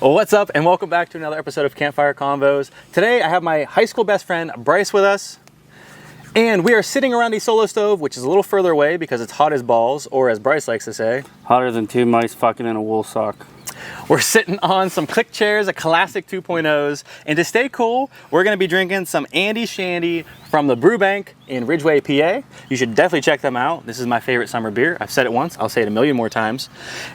Well, what's up, and welcome back to another episode of Campfire Convos. Today, I have my high school best friend, Bryce, with us. And we are sitting around a solo stove, which is a little further away because it's hot as balls, or as Bryce likes to say, hotter than two mice fucking in a wool sock. We're sitting on some Cliq Chairs, a classic 2.0s. And to stay cool, we're going to be drinking some Andy Shandy from the Brew Bank in Ridgeway, PA. You should definitely check them out. This is my favorite summer beer. I've said it once. I'll say it a million more times.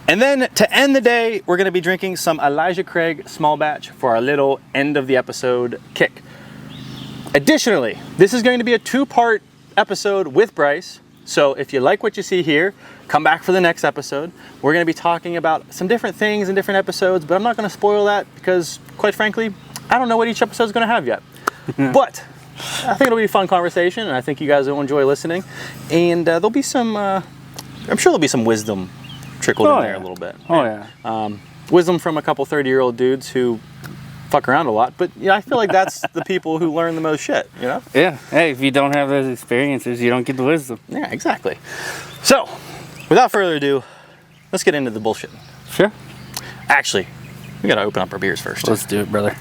And then to end the day, we're going to be drinking some Elijah Craig small batch for our little end of the episode kick. Additionally, this is going to be a two-part episode with Bryce. So if you like what you see here, come back for the next episode. We're going to be talking about some different things in different episodes, but I'm not going to spoil that because, quite frankly, I don't know what each episode is going to have yet. But I think it'll be a fun conversation, and I think you guys will enjoy listening. And there'll be some, I'm sure there'll be some wisdom trickled in there a little bit. Oh, yeah. Wisdom from a couple 30-year-old dudes who fuck around a lot, but I feel like that's the people who learn the most shit, you know? Yeah. Hey, if you don't have those experiences, you don't get the wisdom. Yeah, exactly. So, without further ado, let's get into the bullshit. Sure. Actually, we gotta open up our beers first. Let's do it, brother.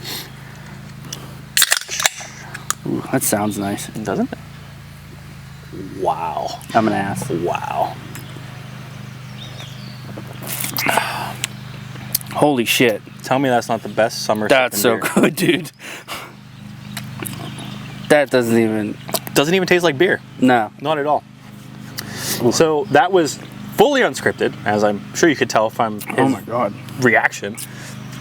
Ooh, that sounds nice. Doesn't it? Wow. I'm an ass. Wow. Holy shit. Tell me that's not the best summer That's so beer. good, dude. That doesn't even taste like beer. No. Not at all. So that was fully unscripted, as I'm sure you could tell from his Oh my god. reaction.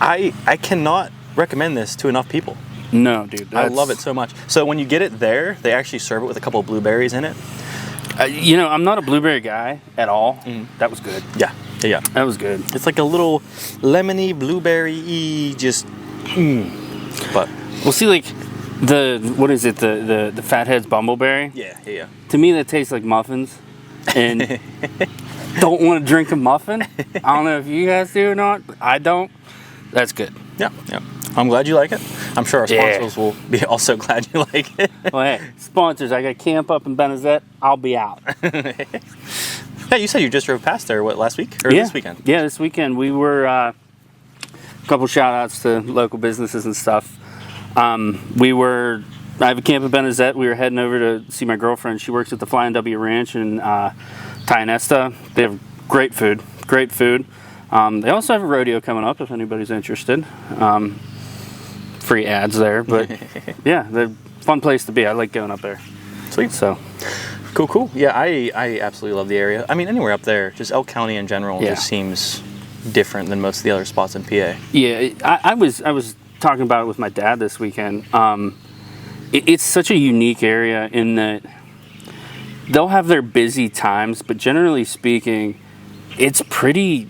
I cannot recommend this to enough people. No, dude. I love it so much. So when you get it there, they actually serve it with a couple of blueberries in it. I'm not a blueberry guy at all. That was good. Yeah. That was good. It's like a little lemony, blueberry-y, just, But, Well, see, like, what is it, the Fathead's Bumbleberry? yeah. To me, that tastes like muffins. And don't want to drink a muffin. I don't know if you guys do or not, but I don't. That's good. Yeah. I'm glad you like it. I'm sure our sponsors will be also glad you like it. Well, hey, sponsors, I got camp up in Benazet. I'll be out. Yeah, you said you just drove past there, last week? Or this weekend? Yeah, this weekend. We were, a couple shout outs to local businesses and stuff. I have a camp in Benazet. We were heading over to see my girlfriend. She works at the Flying W Ranch in Tionesta. They have great food. They also have a rodeo coming up if anybody's interested. Free ads there, but yeah, they're a fun place to be. I like going up there. Sweet. So cool. Yeah, I absolutely love the area. I mean, anywhere up there, just Elk County in general just seems different than most of the other spots in PA. Yeah, I was talking about it with my dad this weekend. It's such a unique area in that they'll have their busy times, but generally speaking, it's pretty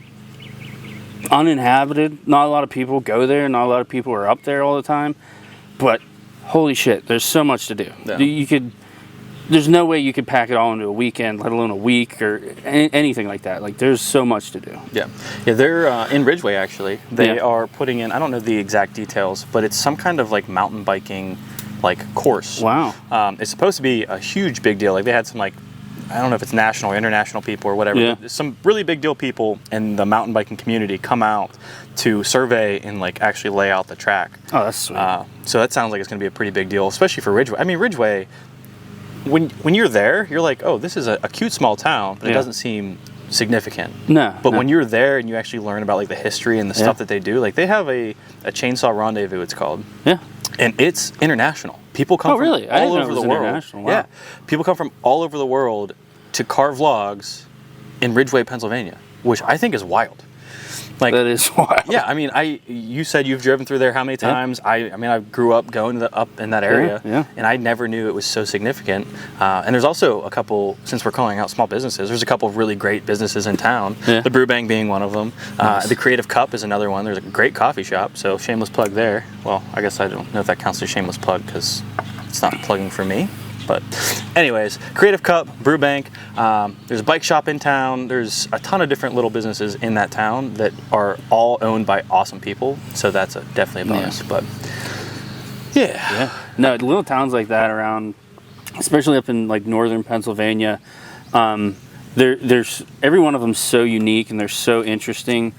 uninhabited. Not a lot of people go there. Not a lot of people are up there all the time. But holy shit, there's so much to do. Yeah. There's no way you could pack it all into a weekend, let alone a week or anything like that. Like, there's so much to do. Yeah, they're in Ridgeway, actually. They are putting in, I don't know the exact details, but it's some kind of, like, mountain biking, like, course. Wow. It's supposed to be a huge big deal. Like, they had some, like, I don't know if it's national or international people or whatever. Yeah. But some really big deal people in the mountain biking community come out to survey and, like, actually lay out the track. Oh, that's sweet. So that sounds like it's going to be a pretty big deal, especially for Ridgeway. I mean, Ridgeway, when you're there, you're like, oh, this is a cute small town, but it doesn't seem significant. No. But when you're there and you actually learn about, like, the history and the stuff that they do, like, they have a chainsaw rendezvous, it's called. Yeah. And it's international. People come from all over the world. Wow. Yeah. People come from all over the world to carve logs in Ridgeway, Pennsylvania, which I think is wild. Like, that is wild. Yeah, I mean, you said you've driven through there how many times? Yeah. I mean, I grew up going up in that area, and I never knew it was so significant. And there's also a couple, since we're calling out small businesses, there's a couple of really great businesses in town. Yeah. The Brew Bank being one of them. Nice. The Creative Cup is another one. There's a great coffee shop, so shameless plug there. Well, I guess I don't know if that counts as a shameless plug because it's not plugging for me. But anyways, Creative Cup, Brew Bank, there's a bike shop in town. There's a ton of different little businesses in that town that are all owned by awesome people. So that's definitely a bonus. But yeah. No, little towns like that around, especially up in, like, northern Pennsylvania, there's every one of them so unique and they're so interesting.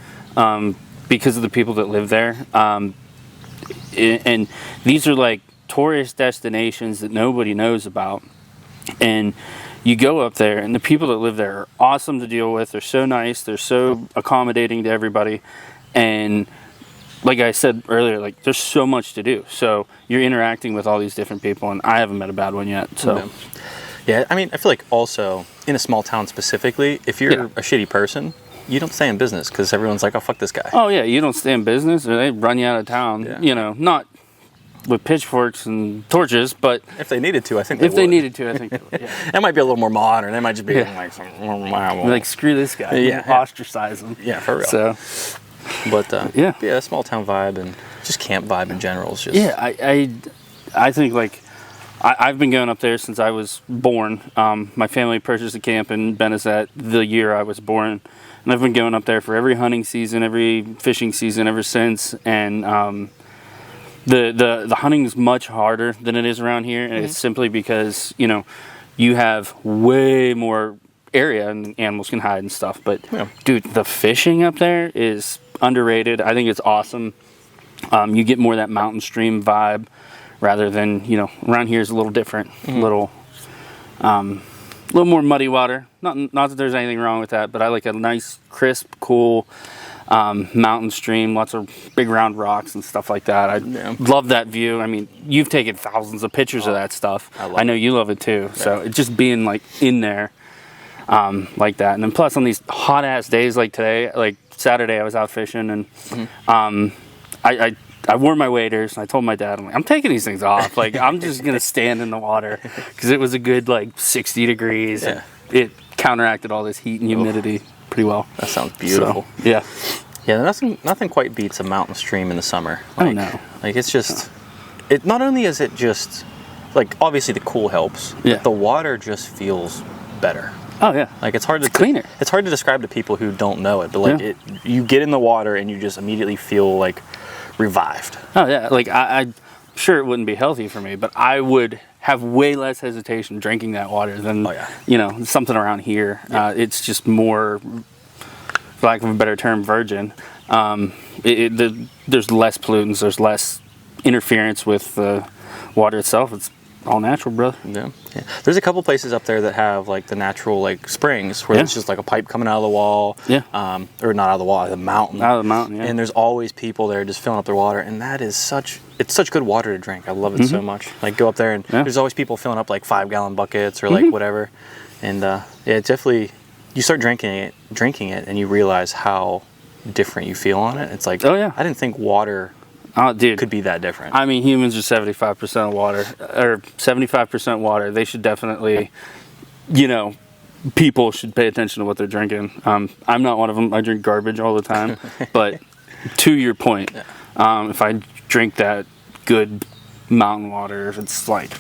because of the people that live there. And these are like tourist destinations that nobody knows about. And you go up there, and the people that live there are awesome to deal with. They're so nice. They're so accommodating to everybody. And like I said earlier, like there's so much to do. So you're interacting with all these different people, and I haven't met a bad one yet. So yeah, I mean, I feel like also in a small town specifically, if you're a shitty person, you don't stay in business because everyone's like, oh, fuck this guy. Oh yeah, you don't stay in business, or they run you out of town. Yeah. You know, not with pitchforks and torches, but if they needed to, I think they would. they needed to, I think they would. Yeah. That might be a little more modern. They might just be like, some, like screw this guy. Ostracize him. Yeah, for real. So, but yeah, small town vibe and just camp vibe in general is just. Yeah, I think like I've been going up there since I was born. My family purchased a camp in Benezet the year I was born, and I've been going up there for every hunting season, every fishing season ever since, and. The hunting is much harder than it is around here, and it's simply because, you know, you have way more area and animals can hide and stuff. But, dude, the fishing up there is underrated. I think it's awesome. You get more of that mountain stream vibe rather than, you know, around here is a little different, a little more muddy water. Not that there's anything wrong with that, but I like a nice, crisp, cool mountain stream, lots of big round rocks and stuff like that. I love that view. I mean, you've taken thousands of pictures of that stuff. I know you love it too. Yeah. So it's just being like in there like that. And then plus on these hot ass days like today, like Saturday I was out fishing and I wore my waders and I told my dad, I'm taking these things off. Like I'm just going to stand in the water because it was a good like 60 degrees. Yeah. It counteracted all this heat and humidity. Pretty well. That sounds beautiful. So, yeah. Nothing quite beats a mountain stream in the summer. Like, I know. Like it's just, it not only is it just, like obviously the cool helps, but the water just feels better. Oh yeah. Like it's hard to cleaner. It's hard to describe to people who don't know it, but like you get in the water and you just immediately feel like revived. Oh yeah. Like I'm sure it wouldn't be healthy for me, but I would have way less hesitation drinking that water than you know something around here. It's just more, for lack of a better term, virgin. There's less pollutants. There's less interference with the water itself. It's all natural, brother. Yeah. There's a couple places up there that have like the natural like springs where it's just like a pipe coming out of the wall. Or not out of the wall, the mountain. Out of the mountain. Yeah. And there's always people there just filling up their water, and that is such good water to drink. I love it so much. Like go up there and there's always people filling up like 5-gallon buckets or like whatever. And it definitely, you start drinking it and you realize how different you feel on it. It's like, I didn't think water could be that different. I mean, humans are 75% water, or 75% water. They should definitely, you know, people should pay attention to what they're drinking. I'm not one of them. I drink garbage all the time. But to your point, if I drink that good mountain water, it's like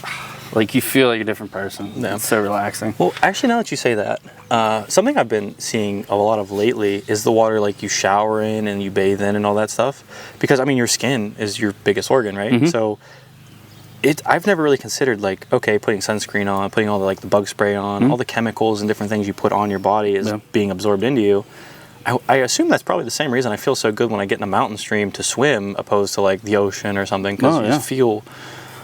you feel like a different person. It's so relaxing. Well, actually, now that you say that, something I've been seeing a lot of lately is the water like you shower in and you bathe in and all that stuff. Because I mean, your skin is your biggest organ, right? So I've never really considered like, okay, putting sunscreen on, putting all the like the bug spray on, all the chemicals and different things you put on your body is being absorbed into you. I assume that's probably the same reason I feel so good when I get in a mountain stream to swim opposed to like the ocean or something, because you just feel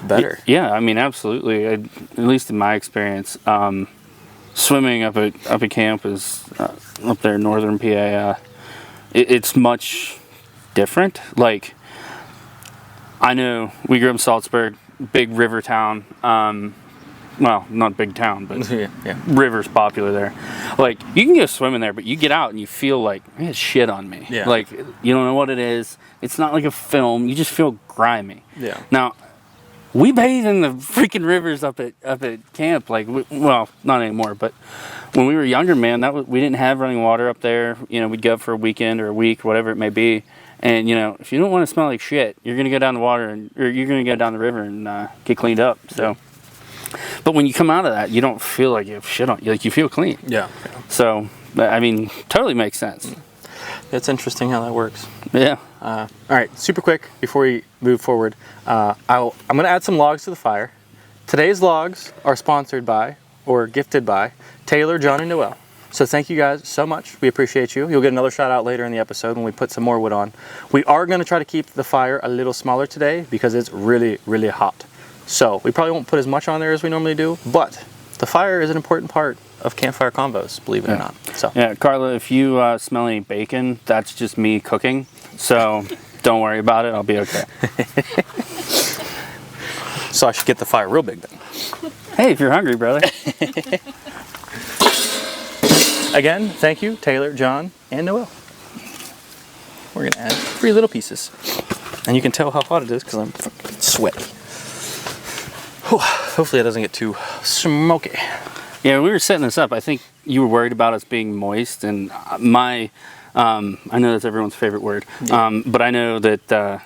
better. Yeah, I mean, absolutely. At least in my experience, swimming up at camp is up there in northern PA. It's much different. Like, I know we grew up in Salzburg, big river town. Well, not big town, but river's popular there. Like, you can go swimming there, but you get out and you feel like, man, it's shit on me. Yeah. Like, you don't know what it is. It's not like a film. You just feel grimy. Yeah. Now, we bathe in the freaking rivers up at camp. Like, well, not anymore, but when we were younger, man, we didn't have running water up there. You know, we'd go up for a weekend or a week, whatever it may be. And, you know, if you don't want to smell like shit, you're going to go down the water or you're going to go down the river and get cleaned up. So, but when you come out of that, you don't feel like you have shit on you. Like, you feel clean. Yeah. So, I mean, totally makes sense. It's interesting how that works. Yeah. All right, super quick before we move forward. I'm going to add some logs to the fire. Today's logs are sponsored by, or gifted by, Taylor, John, and Noel. So thank you guys so much. We appreciate you. You'll get another shout out later in the episode when we put some more wood on. We are going to try to keep the fire a little smaller today because it's really, really hot. So we probably won't put as much on there as we normally do, but the fire is an important part of Campfire Convos, believe it or not. So yeah, Carla, if you smell any bacon, that's just me cooking. So don't worry about it. I'll be okay. So I should get the fire real big then. Hey, if you're hungry, brother. Again, thank you, Taylor, John, and Noel. We're gonna add 3 little pieces. And you can tell how hot it is because I'm fucking sweaty. Whew. Hopefully it doesn't get too smoky. Yeah, when we were setting this up, I think you were worried about us being moist, and I know that's everyone's favorite word, but I know that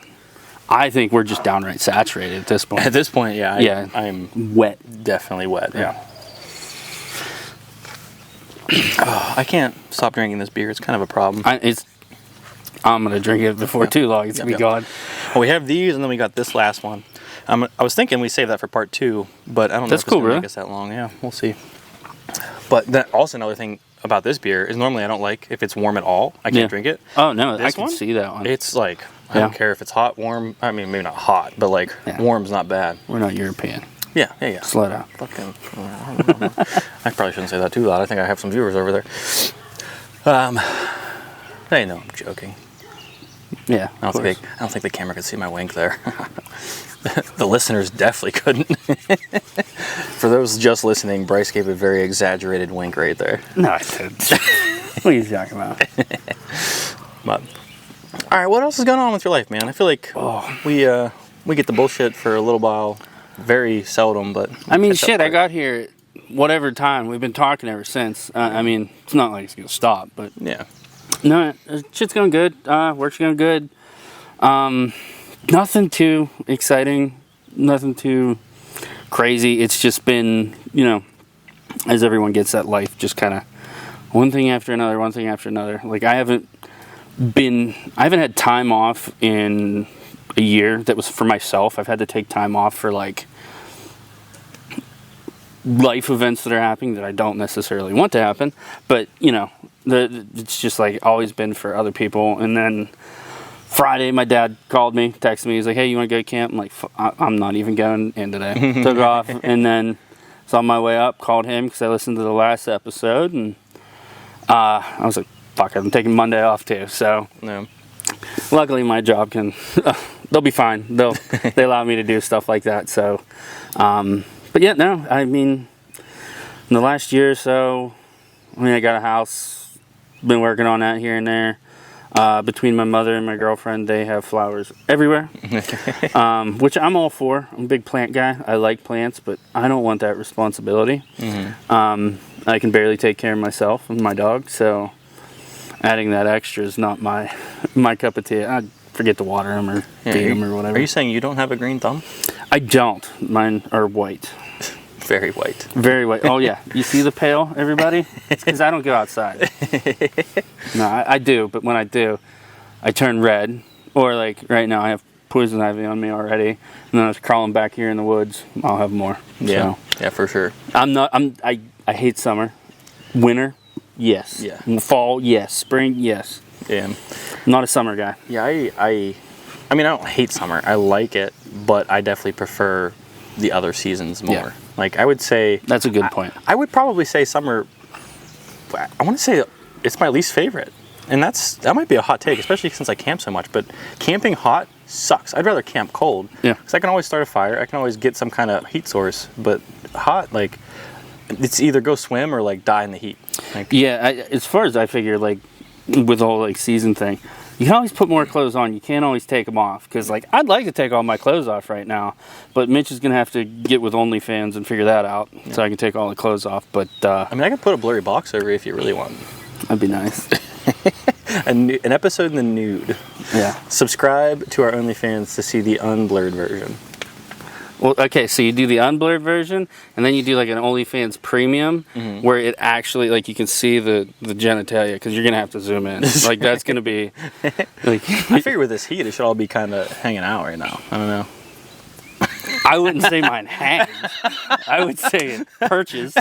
I think we're just downright saturated at this point. At this point, yeah. I'm wet. Definitely wet, yeah. Oh, I can't stop drinking this beer. It's kind of a problem. I'm going to drink it before too long. It's going to be gone. Well, we have these, and then we got this last one. I was thinking we save that for part 2, but I don't know if it's going to make us that long. Yeah, we'll see. But then also another thing about this beer is normally I don't like if it's warm at all. I can't drink it. Oh, no, I can see that one. It's like, I don't care if it's hot, warm. I mean, maybe not hot, but like warm's not bad. We're not European. Yeah. Slow down. Fucking, I probably shouldn't say that too loud. I think I have some viewers over there. They know I'm joking. Yeah, I don't think the camera could see my wink there. The listeners definitely couldn't. For those just listening, Bryce gave a very exaggerated wink right there. No, I didn't. What are you talking about? But, all right, what else is going on with your life, man? I feel like we get the bullshit for a little while. Very seldom, but... I mean, shit, I got here whatever time. We've been talking ever since. I mean, it's not like it's going to stop, but... Yeah. No, shit's going good. Work's going good. Nothing too exciting. Nothing too crazy. It's just been, as everyone gets that life, just kind of one thing after another, one thing after another. Like, I haven't had time off in a year that was for myself. I've had to take time off for, like, life events that are happening that I don't necessarily want to happen. But, it's just, like, always been for other people. And then Friday, my dad called me, texted me. He's like, hey, you want to go to camp? I'm like, I'm not even going in today. Took off. And then was on my way up, called him because I listened to the last episode. And I was like, fuck, I'm taking Monday off, too. So... Yeah. Luckily, my job they'll be fine. They allow me to do stuff like that. So, but yeah, no, I mean, in the last year or so, I got a house, been working on that here and there. Between my mother and my girlfriend, they have flowers everywhere, which I'm all for. I'm a big plant guy. I like plants, but I don't want that responsibility. Mm-hmm. I can barely take care of myself and my dog, so... Adding that extra is not my cup of tea. I forget to water them or feed them or whatever. Are you saying you don't have a green thumb? I don't. Mine are white. Very white. Very white. Oh, yeah. You see the pail, everybody? It's because I don't go outside. No, I do. But when I do, I turn red. Or, like, right now I have poison ivy on me already. And then I was crawling back here in the woods. I'll have more. Yeah. So, yeah, for sure. I hate summer. Winter. Yes. Yeah. Fall, yes. Spring, yes. Yeah. I'm not a summer guy. Yeah, I mean, I don't hate summer. I like it, but I definitely prefer the other seasons more. Yeah. Like, I would say... That's a good point. I would probably say summer... I want to say it's my least favorite. And that might be a hot take, especially since I camp so much. But camping hot sucks. I'd rather camp cold. Yeah. Because I can always start a fire. I can always get some kind of heat source. But hot, like... It's either go swim or, like, die in the heat. Like, yeah, as far as I figure, like, with the whole, like, season thing, you can always put more clothes on. You can't always take them off. Because, like, I'd like to take all my clothes off right now. But Mitch is going to have to get with OnlyFans and figure that out. Yeah. So I can take all the clothes off. But, I mean, I can put a blurry box over you if you really want. That'd be nice. An episode in the nude. Yeah. Subscribe to our OnlyFans to see the unblurred version. Well, okay, so you do the unblurred version, and then you do like an OnlyFans premium, where it actually, like, you can see the genitalia, because you're going to have to zoom in. Like, that's going to be, like... I figure with this heat, it should all be kind of hanging out right now. I don't know. I wouldn't say mine hangs. I would say it perches.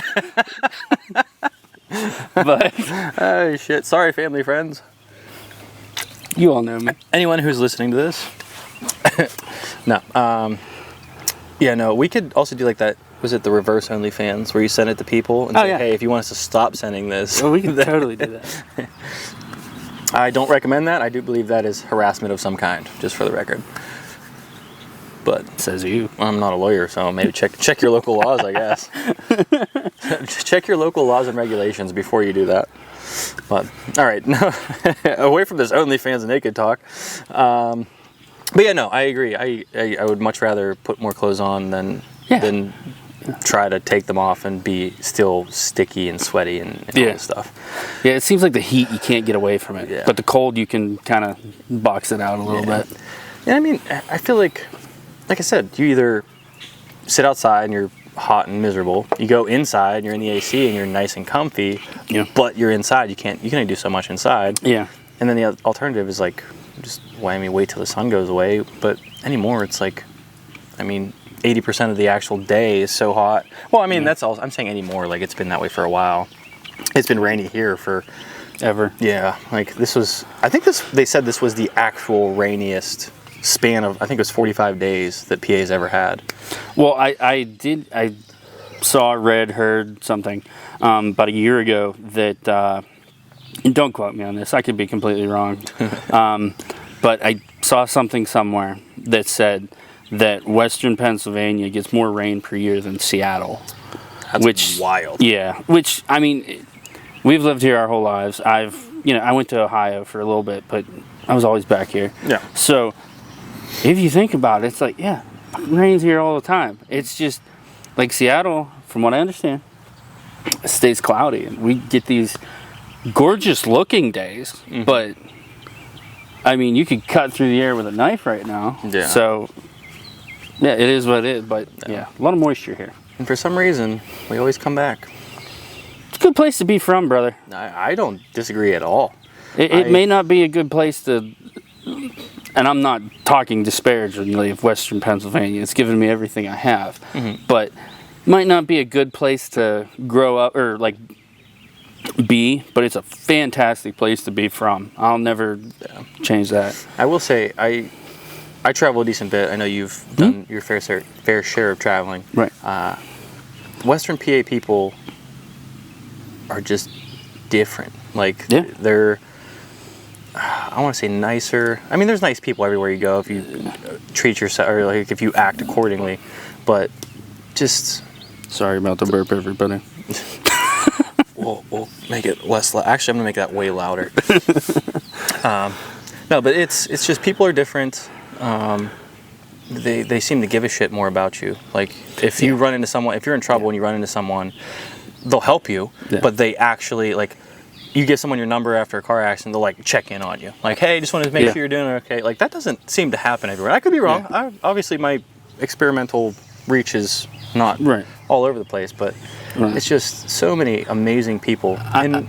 But Oh shit! Sorry, family friends. you all know me. Anyone who's listening to this. No. Yeah, no. We could also do like that. Was it the reverse OnlyFans where you send it to people and say, yeah. hey, if you want us to stop sending this. Well, we can totally do that. I don't recommend that. I do believe that is harassment of some kind, just for the record. But Says you. I'm not a lawyer, so maybe check your local laws, I guess. Check your local laws and regulations before you do that. But all right, no, away from this OnlyFans and naked talk. But yeah, no, I agree. I would much rather put more clothes on than try to take them off and be still sticky and sweaty and all this stuff. Yeah, it seems like the heat, you can't get away from it. Yeah. But the cold, you can kind of box it out a little bit. Yeah, I mean, I feel like I said, you either sit outside and you're hot and miserable. You go inside and you're in the AC and you're nice and comfy. Yeah. But you're inside. You can only do so much inside. Yeah. And then the alternative is like, just wait till the sun goes away. But anymore, it's like, I mean, 80% of the actual day is so hot. Well, I mean, that's all. I'm saying anymore. Like, it's been that way for a while. It's been rainy here for Ever. Yeah. Like, this was, I think they said this was the actual rainiest span of, I think it was 45 days that PA's ever had. Well, I heard something about a year ago that, and don't quote me on this, I could be completely wrong, but I saw something somewhere that said that Western Pennsylvania gets more rain per year than Seattle. That's wild. Yeah, which, I mean, we've lived here our whole lives. I went to Ohio for a little bit, but I was always back here. Yeah. So, if you think about it, it's like, yeah, it rains here all the time. It's just, like Seattle, from what I understand, it stays cloudy. And we get these gorgeous looking days, but, I mean, you could cut through the air with a knife right now. Yeah. So, yeah, it is what it is, but, yeah, a lot of moisture here. And for some reason, we always come back. It's a good place to be from, brother. I don't disagree at all. It may not be a good place to, and I'm not talking disparagingly of Western Pennsylvania. It's given me everything I have, but might not be a good place to grow up or like be. But it's a fantastic place to be from. I'll never change that. I will say I travel a decent bit. I know you've done your fair share of traveling. Right. Western PA people are just different. Like, they're, I want to say nicer. I mean, there's nice people everywhere you go if you treat yourself, or like if you act accordingly. But just... Sorry about the burp, everybody. We'll make it less loud. Actually, I'm going to make that way louder. No, but it's just people are different. They seem to give a shit more about you. Like, if you run into someone, if you're in trouble and you run into someone, they'll help you, but they actually, like, you give someone your number after a car accident, they'll, like, check in on you. Like, hey, just wanted to make sure you're doing okay. Like, that doesn't seem to happen everywhere. I could be wrong. Obviously, my experimental reach is not all over the place, but it's just so many amazing people. And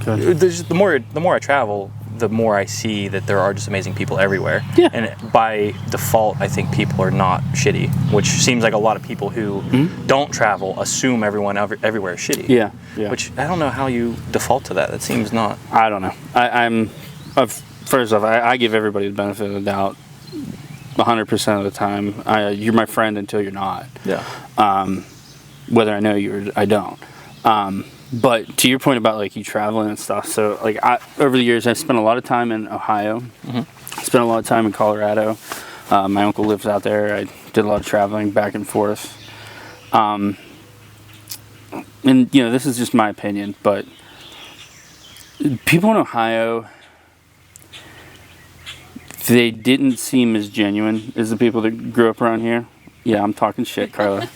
the more I travel, the more I see that there are just amazing people everywhere. Yeah. And by default, I think people are not shitty, which seems like a lot of people who don't travel assume everyone everywhere is shitty. Yeah. Which I don't know how you default to that. That seems not. I don't know. First off, I give everybody the benefit of the doubt 100% of the time. You're my friend until you're not. Yeah. Whether I know you or I don't. But to your point about like you traveling and stuff, so like over the years I spent a lot of time in Ohio, spent a lot of time in Colorado. My uncle lives out there. I did a lot of traveling back and forth. And you know, this is just my opinion, but people in Ohio, they didn't seem as genuine as the people that grew up around here. Yeah, I'm talking shit, Carla.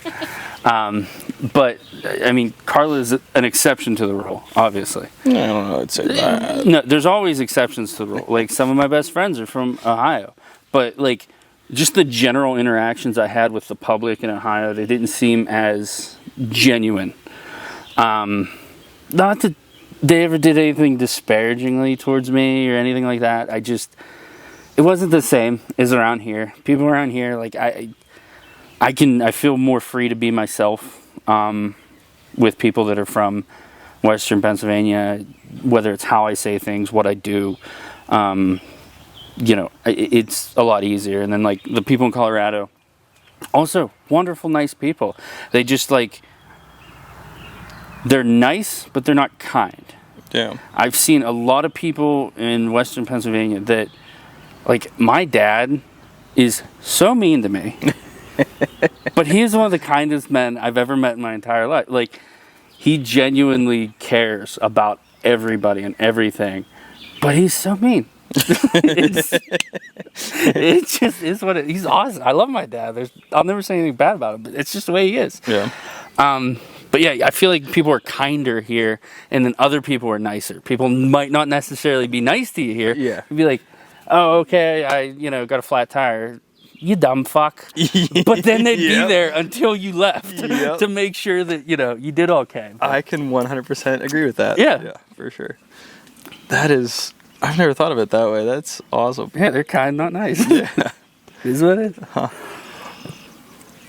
But, I mean, Carla is an exception to the rule, obviously. Yeah, I don't know. I'd say that. No, there's always exceptions to the rule. Like, some of my best friends are from Ohio. But, like, just the general interactions I had with the public in Ohio, they didn't seem as genuine. Not that they ever did anything disparagingly towards me or anything like that. It wasn't the same as around here. People around here, like, I feel more free to be myself with people that are from Western Pennsylvania, whether it's how I say things, what I do, it's a lot easier. And then like the people in Colorado, also wonderful, nice people. They just like, they're nice, but they're not kind. Yeah. I've seen a lot of people in Western Pennsylvania that, like, my dad is so mean to me. But he is one of the kindest men I've ever met in my entire life. Like, he genuinely cares about everybody and everything. But he's so mean. It just is what he's awesome. I love my dad. I'll never say anything bad about him, but it's just the way he is. Yeah. But yeah, I feel like people are kinder here, and then other people are nicer. People might not necessarily be nice to you here. Yeah. You'd be like, oh, okay, I got a flat tire. You dumb fuck. But then they'd be there until you left to make sure that, you did okay. But I can 100% agree with that. Yeah. Yeah, for sure. I've never thought of it that way. That's awesome. Yeah, they're kind, not nice. Yeah. Is what it is. Huh.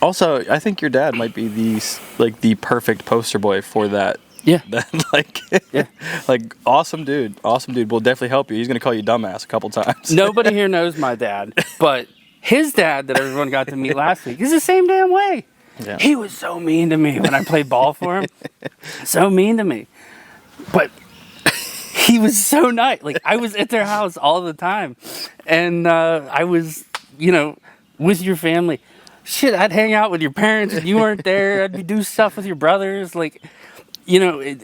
Also, I think your dad might be the perfect poster boy for that. Yeah. Like, awesome dude. Awesome dude. Will definitely help you. He's going to call you dumbass a couple times. Nobody here knows my dad, but his dad that everyone got to meet last week is the same damn way. Yeah. He was so mean to me when I played ball for him. So mean to me. But he was so nice. Like, I was at their house all the time. And I was, with your family. Shit, I'd hang out with your parents and you weren't there. I'd do stuff with your brothers. Like, they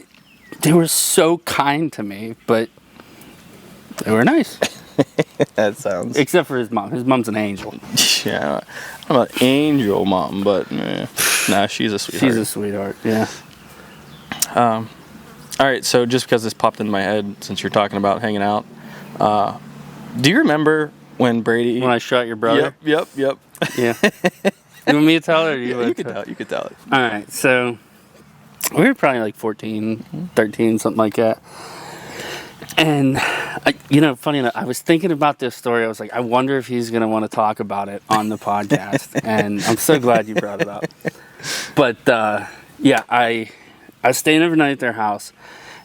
were so kind to me, but they were nice. That sounds... Except for his mom. His mom's an angel. Yeah, I'm an angel mom, but nah, she's a sweetheart. She's a sweetheart, yeah. All right, so just because this popped into my head since you're talking about hanging out, do you remember when Brady... When I shot your brother? Yep. Yeah. You want me to tell it, or you could tell it. All right, so we were probably like 14, 13, something like that. And, funny enough, I was thinking about this story. I was like, I wonder if he's going to want to talk about it on the podcast. And I'm so glad you brought it up. But, I was staying overnight at their house.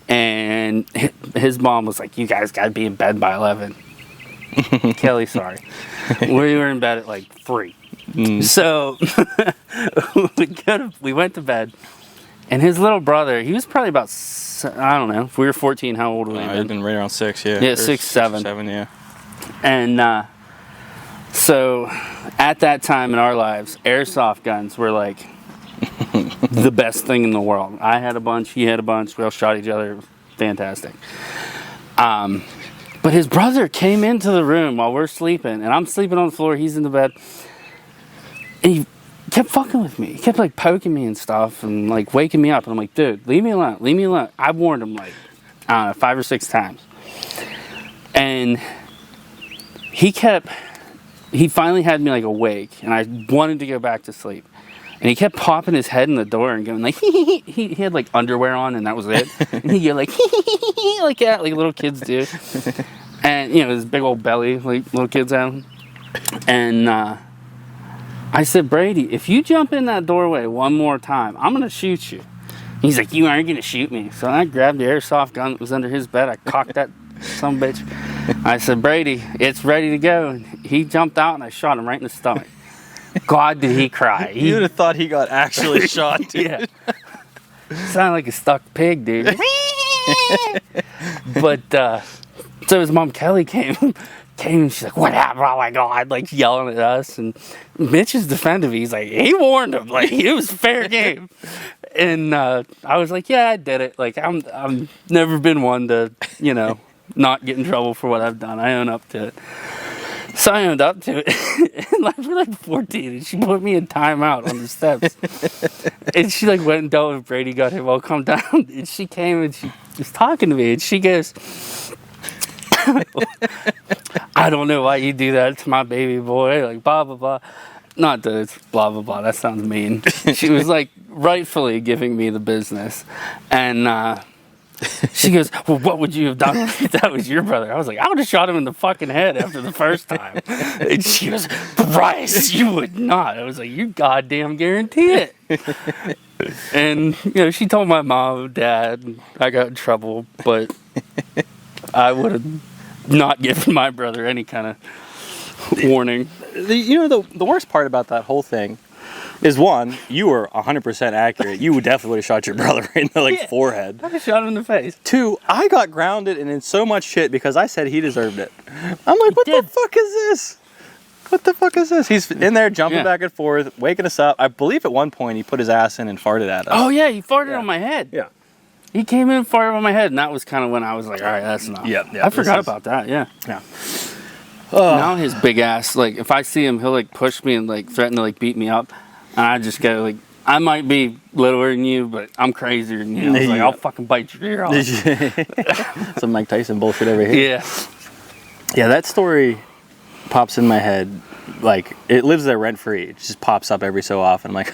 And his mom was like, you guys got to be in bed by 11. Kelly, sorry. We were in bed at like 3. So we went to bed, and his little brother, he was probably about, I don't know, if we were 14, how old would he I'd been right around 6, yeah. Yeah, 6, 7. 7, yeah. And so at that time in our lives, airsoft guns were like the best thing in the world. I had a bunch, he had a bunch, we all shot each other. Fantastic. But his brother came into the room while we're sleeping, and I'm sleeping on the floor, he's in the bed, and he kept fucking with me. He kept like poking me and stuff and like waking me up, and I'm like, dude, leave me alone. I warned him like, I don't know, 5 or 6 times. And he finally had me like awake, and I wanted to go back to sleep. And he kept popping his head in the door and going like, he had like underwear on, and that was it. And he'd go like, like that, like little kids do. And, his big old belly, like little kids have. And I said, Brady, if you jump in that doorway one more time, I'm going to shoot you. He's like, you aren't going to shoot me. So I grabbed the airsoft gun that was under his bed. I cocked that son of a bitch. I said, Brady, it's ready to go. And he jumped out, and I shot him right in the stomach. God, did he cry. You would have thought he got actually shot, dude. Yeah. Sounded like a stuck pig, dude. But, so his mom, Kelly, came and she's like, what happened? Oh my God, like yelling at us. And Mitch is defending me. He's like, he warned him. Like, it was fair game. And I was like, yeah, I did it. Like, I'm never been one to, not get in trouble for what I've done. I own up to it. So I owned up to it. And like, we're like 14, and she put me in timeout on the steps. And she like went and dealt with Brady, got him all calmed down. And she came and she was talking to me, and she goes, I don't know why you do that to my baby boy, like blah blah blah. Not that it's blah blah blah, that sounds mean. She was like rightfully giving me the business. And She goes, well, what would you have done if that was your brother? I was like, I would have shot him in the fucking head after the first time. And she goes, Bryce, you would not. I was like, you goddamn guarantee it. And, she told my mom and dad, and I got in trouble, but I would have not given my brother any kind of warning. The worst part about that whole thing is, one, you were 100% accurate. You would definitely would have shot your brother in the forehead. I shot him in the face. Two, I got grounded and in so much shit because I said he deserved it. I'm like, what the fuck is this? What the fuck is this? He's in there jumping back and forth, waking us up. I believe at one point he put his ass in and farted at us. Oh yeah, he farted on my head. Yeah. He came in and farted on my head, and that was kind of when I was like, all right, that's enough. Yeah. I forgot about that, yeah. Now his big ass, if I see him, he'll push me and threaten to beat me up. And I just go I might be littler than you, but I'm crazier than you. I was I'll fucking bite your ear off. Some Mike Tyson bullshit over here. Yeah. Yeah, that story pops in my head. It lives there rent free. It just pops up every so often. I'm like,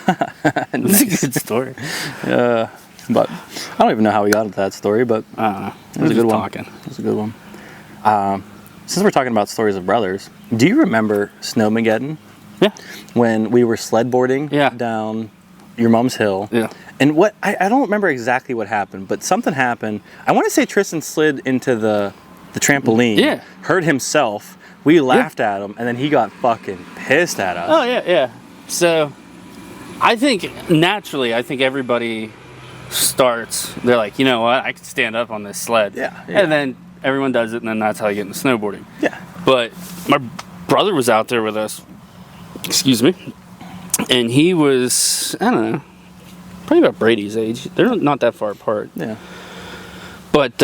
It's a good story. But I don't even know how we got into that story, but it was a good one. It was a good one. Since we're talking about stories of brothers, do you remember Snowmageddon? Yeah. When we were sled boarding down your mom's hill. Yeah. And I don't remember exactly what happened, but something happened. I want to say Tristan slid into the trampoline. Yeah. Hurt himself. We laughed at him, and then he got fucking pissed at us. Oh, yeah. So, I think everybody starts, they're like, you know what, I can stand up on this sled. Yeah. And then everyone does it, and then that's how you get into snowboarding. Yeah. But my brother was out there with us, and he was, I don't know, probably about Brady's age. They're not that far apart. Yeah. But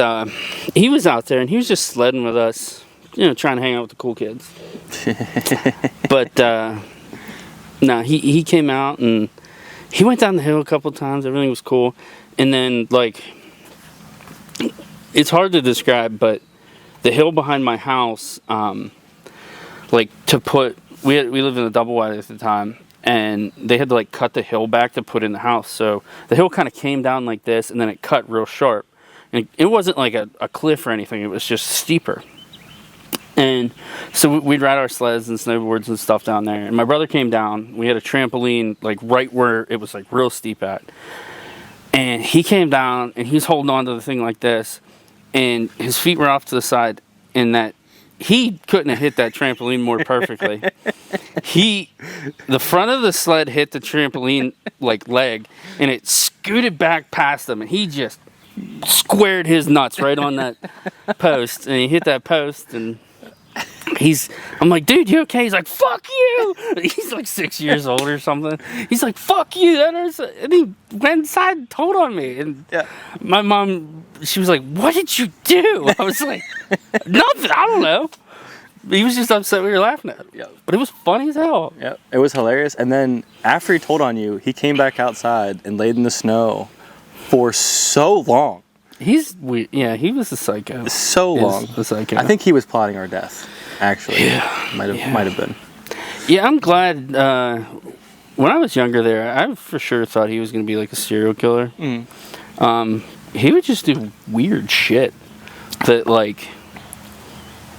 he was out there, and he was just sledding with us, trying to hang out with the cool kids. But no, he came out, and he went down the hill a couple times. Everything was cool. And then, it's hard to describe, but the hill behind my house, we lived in a double wide at the time, and they had to cut the hill back to put in the house. So the hill kind of came down like this, and then it cut real sharp. And it wasn't like a cliff or anything. It was just steeper. And so we'd ride our sleds and snowboards and stuff down there. And my brother came down. We had a trampoline right where it was real steep at. And he came down, and he's holding on to the thing like this, and his feet were off to the side, and that he couldn't have hit that trampoline more perfectly. The front of the sled hit the trampoline leg, and it scooted back past him, and he just squared his nuts right on that post, and he hit that post, and I'm like, dude, you okay? He's like, fuck you. He's 6 years old or something. He's like, fuck you. That hurts. And he went inside and told on me. And my mom, she was like, what did you do? I was like, nothing. I don't know. He was just upset we were laughing at him. Yeah. But it was funny as hell. Yeah, it was hilarious. And then after he told on you, he came back outside and laid in the snow for so long. He's weird. Yeah, he was a psycho. So long. A psycho. I think he was plotting our death, actually. Yeah. Might have been. Yeah, I'm glad. When I was younger there, I for sure thought he was going to be a serial killer. Mm. He would just do weird shit that, I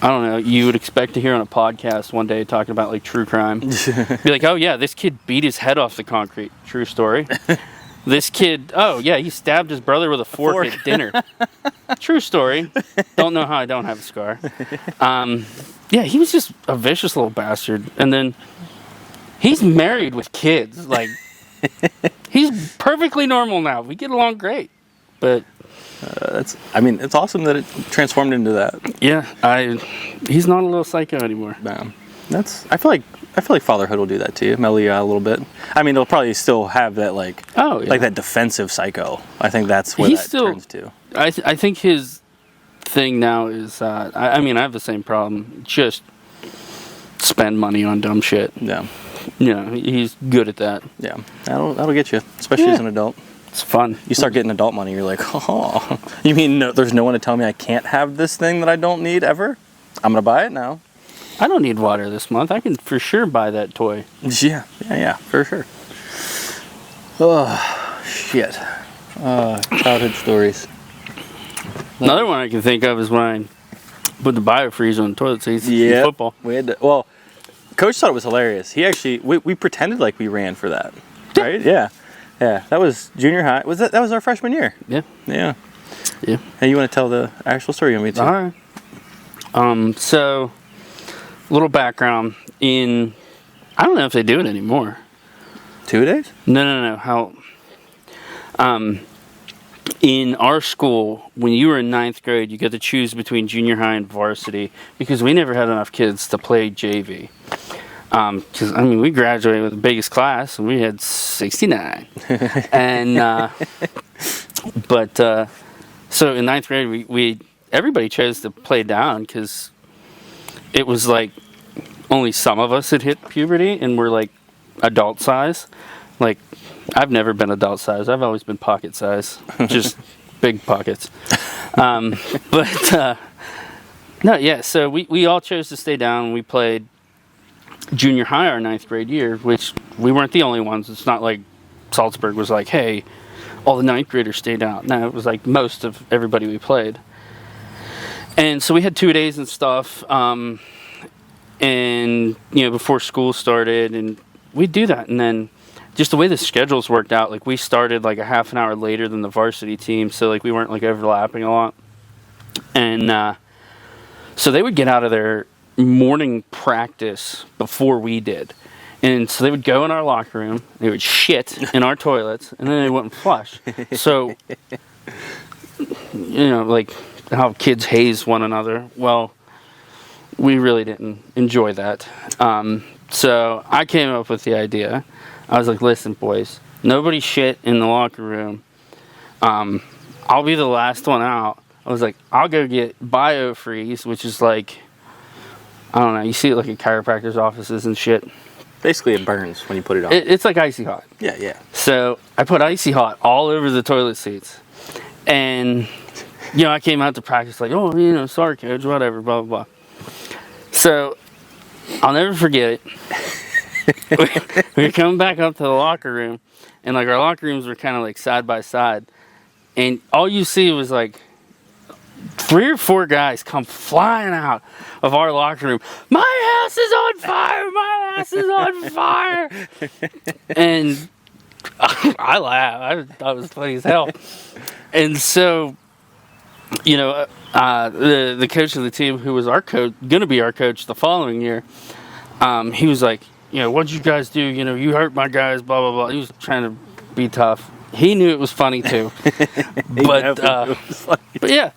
don't know, you would expect to hear on a podcast one day talking about, true crime. Be like, oh, yeah, this kid beat his head off the concrete. True story. This kid, oh, yeah, he stabbed his brother with a fork at dinner. True story. Don't know how I don't have a scar. Yeah, he was just a vicious little bastard. And then he's married with kids. He's perfectly normal now. We get along great. But it's awesome that it transformed into that. Yeah, he's not a little psycho anymore. Man, I feel like fatherhood will do that to you, mellow you out a little bit. It'll probably still have that that defensive psycho. I think that's what turns to. I think his thing now is I have the same problem. Just spend money on dumb shit. Yeah. He's good at that. Yeah, that'll get you, especially as an adult. It's fun. You start getting adult money, you're like, oh, you mean there's no one to tell me I can't have this thing that I don't need ever? I'm gonna buy it now. I don't need water this month. I can for sure buy that toy. Yeah, for sure. Oh, shit. Childhood stories. Another one I can think of is when I put the biofreeze on the toilet seats in football. We had to, well, Coach thought it was hilarious. He actually, we pretended like we ran for that, right? Yeah. Yeah, that was junior high. That was our freshman year? Yeah. Yeah. Yeah. Hey, you want to tell the actual story? You want me to? All right. So, little background I don't know if they do it anymore. 2 days? No. How? In our school, when you were in 9th grade, you got to choose between junior high and varsity because we never had enough kids to play JV. Because we graduated with the biggest class, and we had 69. And so in 9th grade, we everybody chose to play down because it was like only some of us had hit puberty, and we're like adult size. Like, I've never been adult size. I've always been pocket size, just big pockets. No, yeah. So we all chose to stay down. We played junior high our 9th grade year, which we weren't the only ones. It's not like Salzburg was like, hey, all the 9th graders stayed down. No, it was like most of everybody we played. And so we had 2 days and stuff, and before school started, and we'd do that. And then just the way the schedules worked out, like we started like a half an hour later than the varsity team, so like we weren't like overlapping a lot. And so they would get out of their morning practice before we did. And so they would go in our locker room, they would shit in our toilets, and then they wouldn't flush. So, like how kids haze one another. Well, we really didn't enjoy that. So I came up with the idea. I was like, listen, boys, nobody shit in the locker room. I'll be the last one out. I was like, I'll go get biofreeze, which is like, I don't know, you see it like at chiropractors' offices and shit. Basically, it burns when you put it on. It's like icy hot. Yeah. So I put icy hot all over the toilet seats. And, I came out to practice like, oh, sorry, coach, whatever, blah, blah, blah. So I'll never forget it. We were coming back up to the locker room, and like our locker rooms were kind of like side by side, and all you see was like 3 or 4 guys come flying out of our locker room. My house is on fire! My house is on fire! And I laughed. I thought it was funny as hell. And so, the coach of the team, who was our coach, gonna be our coach the following year, he was like, what'd you guys do? You hurt my guys, blah, blah, blah. He was trying to be tough. He knew it was funny, too. But yeah.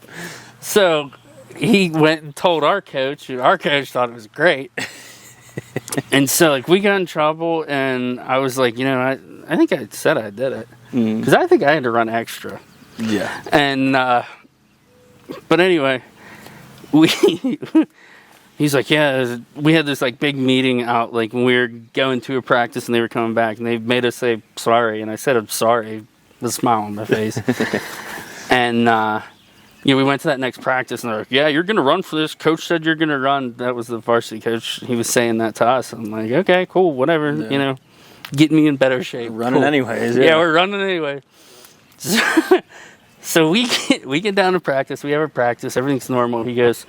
So he went and told our coach, and our coach thought it was great. And so, like, we got in trouble, and I was like, I think I said I did it. Because I think I had to run extra. Yeah. And, but anyway, he's like, yeah, we had this like big meeting out like when we were going to a practice and they were coming back and they made us say sorry. And I said, I'm sorry, with a smile on my face. And, we went to that next practice and they're like, yeah, you're going to run for this. Coach said you're going to run. That was the varsity coach. He was saying that to us. I'm like, okay, cool, whatever, get me in better shape. Running anyways. Yeah, we're running anyway. So we get down to practice. We have a practice. Everything's normal. He goes,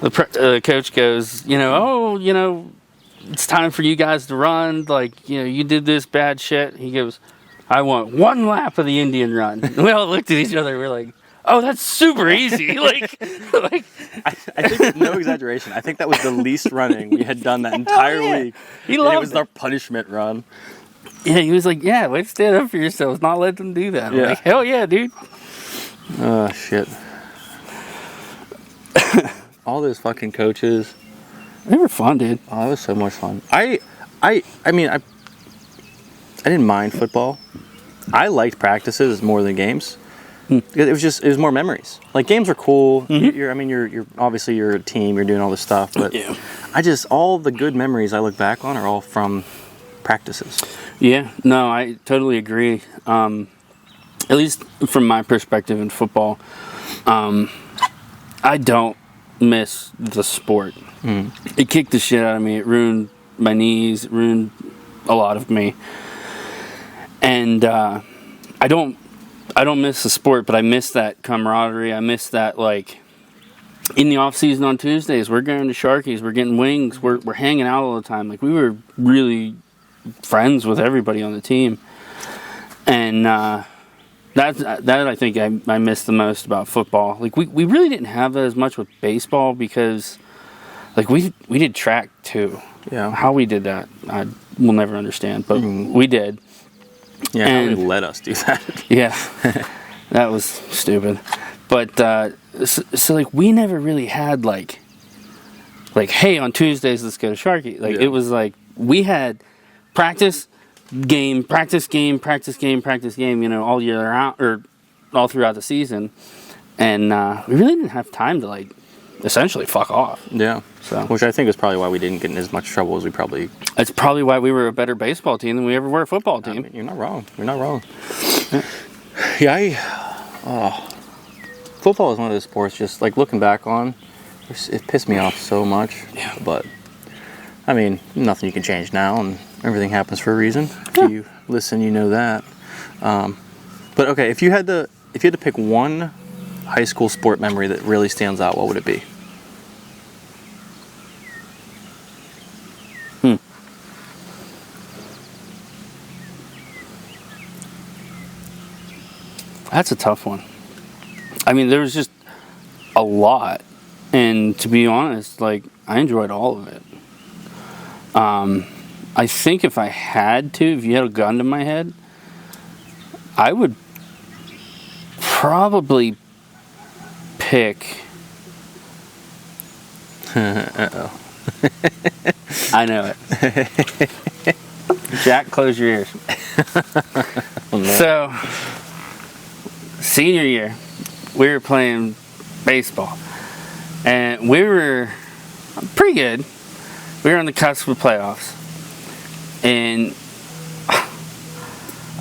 the coach goes, it's time for you guys to run. Like, you did this bad shit. He goes, I want 1 lap of the Indian run. And we all looked at each other. We're like, oh, that's super easy. I think, no exaggeration, I think that was the least running we had done that entire week. He loved it. It was our punishment run. Yeah, he was like, yeah, let's stand up for yourselves, not let them do that. I'm like, hell yeah, dude. Oh, shit. All those fucking coaches. They were fun, dude. Oh, that was so much fun. I didn't mind football. I liked practices more than games. It was more memories. Like, games are cool. You're obviously you're a team. You're doing all this stuff, but all the good memories I look back on are all from practices. Yeah, no, I totally agree. At least from my perspective in football, I don't miss the sport. It kicked the shit out of me. It ruined my knees. It ruined a lot of me. And I don't I don't miss the sport, but I miss that camaraderie. I miss that, like, in the off season on Tuesdays, we're going to Sharky's, we're getting wings, we're hanging out all the time. Like, we were really friends with everybody on the team, and that I think I miss the most about football. Like, we really didn't have that as much with baseball because, like, we did track too. Yeah. How we did that, I will never understand, but we did. Yeah, and how they let us do that. Yeah, that was stupid. But so like we never really had like hey, on Tuesdays let's go to Sharky. Like it was like we had practice game, practice game, practice game, practice game. You know, all year round or all throughout the season, and we really didn't have time to like essentially fuck off. Yeah. So, which I think is probably why we didn't get in as much trouble as we probably. That's probably why we were a better baseball team than we ever were a football team. I mean, you're not wrong. You're not wrong. Yeah, football is one of those sports. Just like looking back on, it pissed me off so much. Yeah. But I mean, nothing you can change now, and everything happens for a reason. If you listen, you know that. But okay, if you had to pick one high school sport memory that really stands out, what would it be? That's a tough one. I mean, there was just a lot, and to be honest, like I enjoyed all of it. I think if I had to, if you had a gun to my head, I would probably pick. Uh-oh. I know it. Jack, close your ears. Oh, no. So, senior year, we were playing baseball, and we were pretty good. We were on the cusp of playoffs, and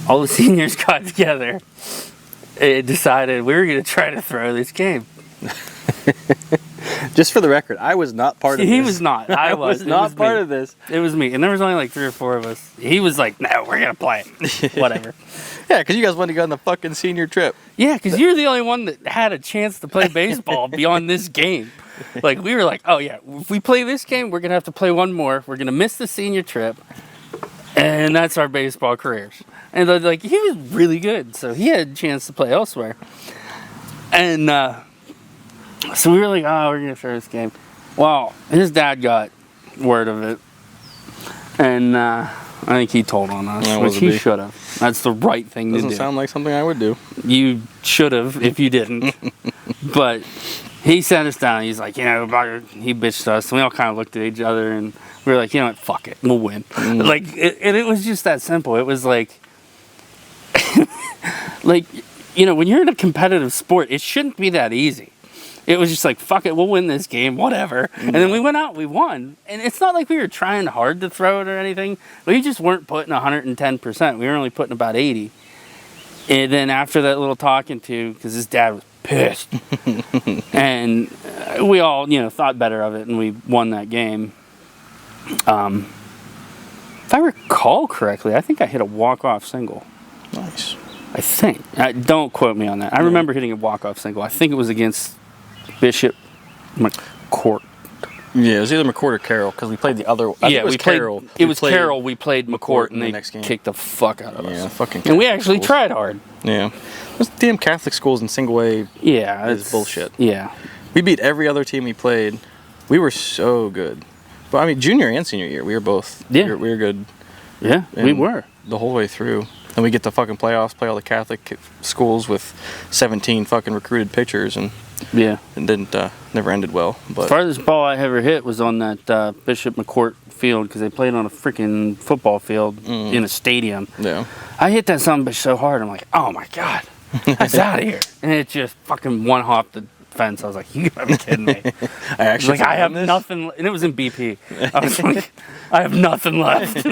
all the seniors got together and decided we were going to try to throw this game. Just for the record, I was not part of this. He was not. I was not part of this. It was me. And there was only like 3 or 4 of us. He was like, no, we're going to play it. Whatever. Yeah, because you guys wanted to go on the fucking senior trip. Yeah, because you're the only one that had a chance to play baseball beyond this game. Like, we were like, oh, yeah, if we play this game, we're going to have to play one more. We're going to miss the senior trip. And that's our baseball careers. And like, he was really good. So he had a chance to play elsewhere. And so we were like, oh, we're going to throw this game. Well, his dad got word of it. And I think he told on us, which he should have. That's the right thing to do. Doesn't sound like something I would do. You should have if you didn't. But he sat us down. He's like, you know, he bitched us. And we all kind of looked at each other and we were like, you know what, fuck it. We'll win. Like, and it was just that simple. It was like, like, you know, when you're in a competitive sport, it shouldn't be that easy. It was just like, fuck it, we'll win this game, whatever. And then we went out, we won. And it's not like we were trying hard to throw it or anything. We just weren't putting 110%. We were only putting about 80. And then after that little talking to, because his dad was pissed. And we all, you know, thought better of it, and we won that game. If I recall correctly, I think I hit a walk-off single. Nice. I think. Don't quote me on that. I remember hitting a walk-off single. I think it was against Bishop McCourt. Yeah, it was either McCourt or Carroll because we played the other. It was Carroll. It was Carroll. We played McCourt, and they next game. kicked the fuck out of us. Yeah, fucking. And we actually tried hard. Yeah, those damn Catholic schools in single A. Yeah, is bullshit. Yeah, we beat every other team we played. We were so good. But I mean, junior and senior year, we were both. Yeah, we were good. Yeah, we were the whole way through. And we get to fucking playoffs, play all the Catholic schools with 17 fucking recruited pitchers, and yeah, it didn't never ended well. But farthest ball I ever hit was on that Bishop McCourt field because they played on a freaking football field in a stadium. Yeah, I hit that son of a bitch so hard, I'm like, oh my god, that's out of here, and it just fucking one hopped the fence. I was like, you gotta be kidding me. I actually I have nothing, and it was in BP. I was like, I have nothing left.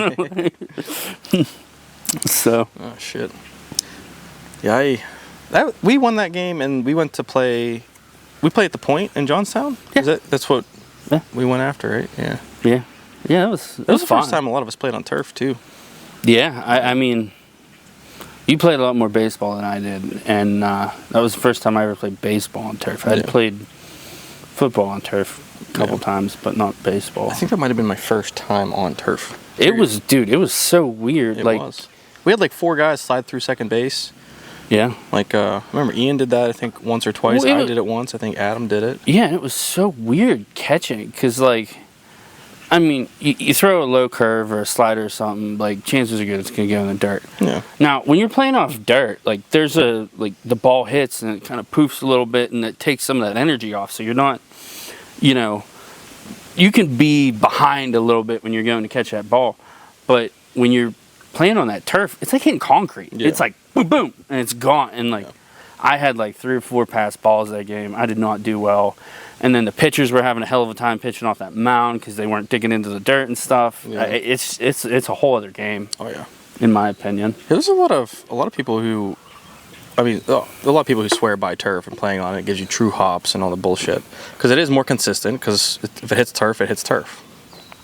So. Oh shit. Yeah, we won that game, and we went to play. We played at the Point in Johnstown. Yeah. That's what we went after, right? Yeah. Yeah. Yeah. It was the fun. first time a lot of us played on turf too. Yeah. I mean, You played a lot more baseball than I did, and that was the first time I ever played baseball on turf. I had played football on turf a couple times, but not baseball. I think that might have been my first time on turf. It was, dude, it was so weird. It was. We had like 4 guys slide through second base. Yeah. Like, I remember Ian did that, I think, once or twice. Well, I did it once. I think Adam did it. Yeah, and it was so weird catching, because, like, I mean, you throw a low curve or a slider or something, like, chances are good it's going to go in the dirt. Yeah. Now, when you're playing off dirt, like, there's like, the ball hits and it kind of poofs a little bit and it takes some of that energy off, so you're not, you know, you can be behind a little bit when you're going to catch that ball, but when you're playing on that turf, it's like hitting concrete. Yeah. It's like boom, boom, and it's gone. And like, I had like 3 or 4 pass balls that game. I did not do well. And then the pitchers were having a hell of a time pitching off that mound because they weren't digging into the dirt and stuff. Yeah. It's a whole other game. Oh yeah, in my opinion. There's a lot of people who, I mean, a lot of people who swear by turf and playing on it gives you true hops and all the bullshit because it is more consistent. Because if it hits turf, it hits turf.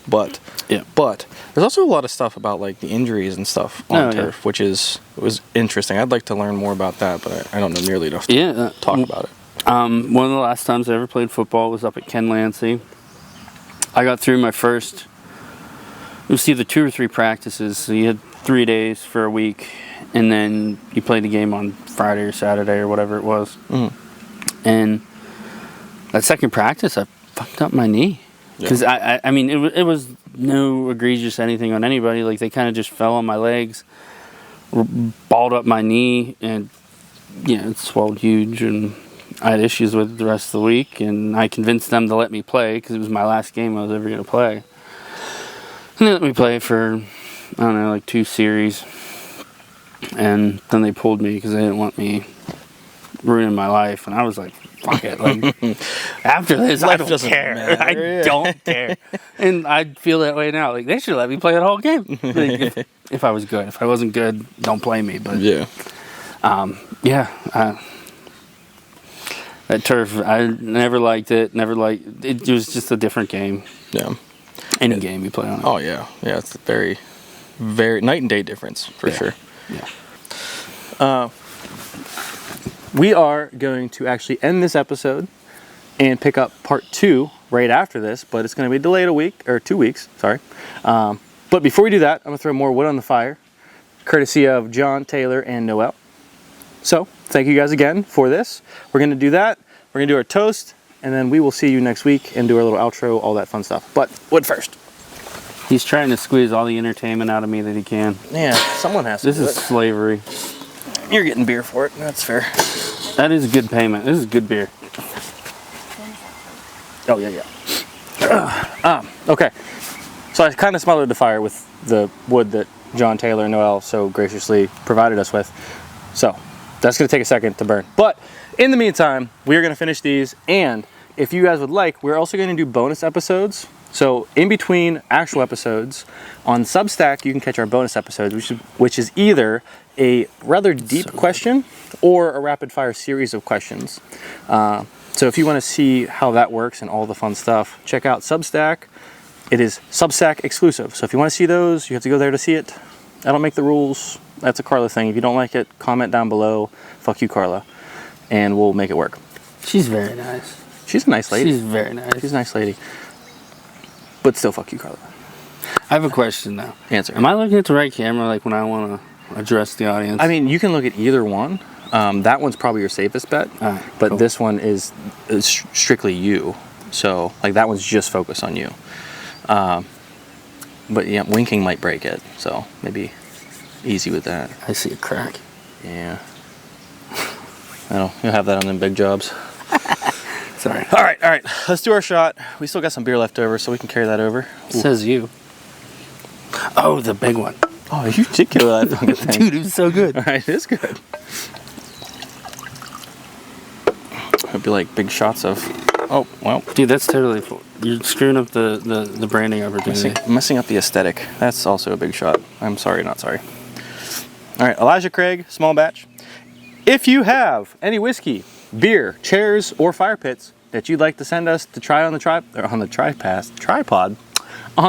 But there's also a lot of stuff about like the injuries and stuff on turf, which was interesting. I'd like to learn more about that, but I don't know nearly enough to talk about it. One of the last times I ever played football was up at Ken Lancey. I got through my first, it was either 2 or 3 practices. So you had 3 days for a week, and then you played the game on Friday or Saturday or whatever it was. Mm-hmm. And that second practice, I fucked up my knee. Because, I mean, it was no egregious anything on anybody. Like, they kind of just fell on my legs, balled up my knee, and, it swelled huge. And I had issues with it the rest of the week. And I convinced them to let me play because it was my last game I was ever going to play. And they let me play for, I don't know, like 2 series. And then they pulled me because they didn't want me ruining my life. And I was like, fuck it. Like, after this, I don't care. I don't care. And I feel that way now. Like, they should let me play the whole game. Like, if I was good. If I wasn't good, don't play me. But that turf, I never liked it. It was just a different game. Yeah. Any game you play on it. Oh, yeah. Yeah, it's a very, very night and day difference, for sure. Yeah. We are going to actually end this episode and pick up part 2 right after this, but it's going to be delayed 2 weeks, sorry. But before we do that, I'm going to throw more wood on the fire, courtesy of John, Taylor, and Noel. So, thank you guys again for this. We're going to do that. We're going to do our toast, and then we will see you next week and do our little outro, all that fun stuff. But wood first. He's trying to squeeze all the entertainment out of me that he can. Yeah, someone has to. This is slavery. You're getting beer for it. That's fair. That is a good payment. This is good beer. Oh, yeah. Okay. So I kind of smothered the fire with the wood that John, Taylor, and Noel so graciously provided us with. So that's going to take a second to burn. But in the meantime, we are going to finish these. And if you guys would like, we're also going to do bonus episodes. So in between actual episodes, on Substack, you can catch our bonus episodes, which is either a rather deep question or a rapid fire series of questions. So if you want to see how that works and all the fun stuff, check out Substack. It is Substack exclusive. So if you want to see those, you have to go there to see it. I don't make the rules. That's a Carla thing. If you don't like it, comment down below. Fuck you, Carla. And we'll make it work. She's very nice. She's a nice lady. She's very nice. She's a nice lady. But still, fuck you, Carla. I have a question now. Answer. Am I looking at the right camera like when I want to address the audience? I mean, you can look at either one. That one's probably your safest bet. But cool. This one is strictly you. So, like, that one's just focused on you. But, yeah, winking might break it. So, maybe easy with that. I see a crack. Yeah. You'll have that on them big jobs. Sorry. All right. Let's do our shot. We still got some beer left over, so we can carry that over. Says you. Oh, the big one. Oh, you did kill that fucking thing. Dude, it was so good. All right, it is good. It'd be like big shots of... Oh, well. Dude, that's totally full. You're screwing up the branding opportunity. Messing up the aesthetic. That's also a big shot. I'm sorry, not sorry. All right, Elijah Craig, small batch. If you have any whiskey, beer, chairs, or fire pits that you'd like to send us to try on the tripod, on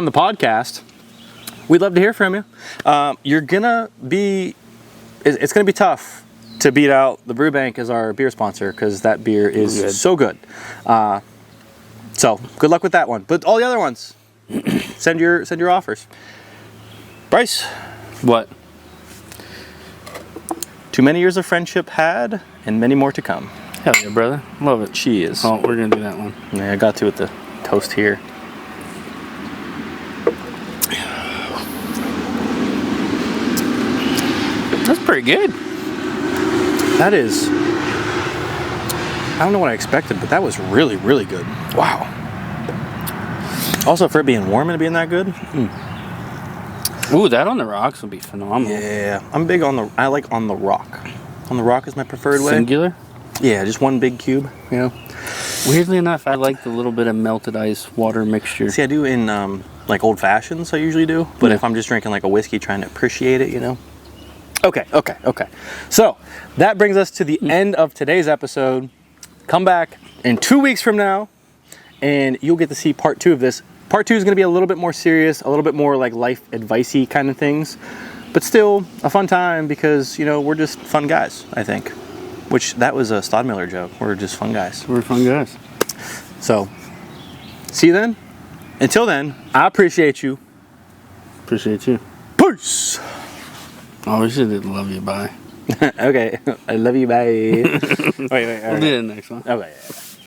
the podcast, we'd love to hear from you. You're gonna be it's going to be tough to beat out the Brew Bank as our beer sponsor because that beer is so good. So good luck with that one. But all the other ones, send your offers. Bryce, What? too many years of friendship had, and many more to come. Hell yeah, brother. Love it. Cheers. Oh, we're gonna do that one. Yeah, I got to with the toast here. That's pretty good. That is, I don't know what I expected, but that was really, really good. Wow. Also, for it being warm and it being that good. Ooh, that on the rocks would be phenomenal. Yeah, I'm big on I like on the rock. On the rock is my preferred way. Singular? Yeah, just one big cube, you know. Weirdly enough, I like the little bit of melted ice water mixture. See, I do in like old fashions, I usually do. But if I'm just drinking like a whiskey, trying to appreciate it, you know. Okay. So that brings us to the end of today's episode. Come back in 2 weeks from now, and you'll get to see part 2 of this. Part 2 is going to be a little bit more serious, a little bit more like life advice-y kind of things, but still a fun time because, you know, we're just fun guys, I think. Which, that was a Stodmiller joke. We're just fun guys. We're fun guys. So, see you then. Until then, I appreciate you. Appreciate you. Peace! Oh, we should love you, bye. Okay, I love you, bye. Wait, all We'll right. do the next one. Okay, yeah.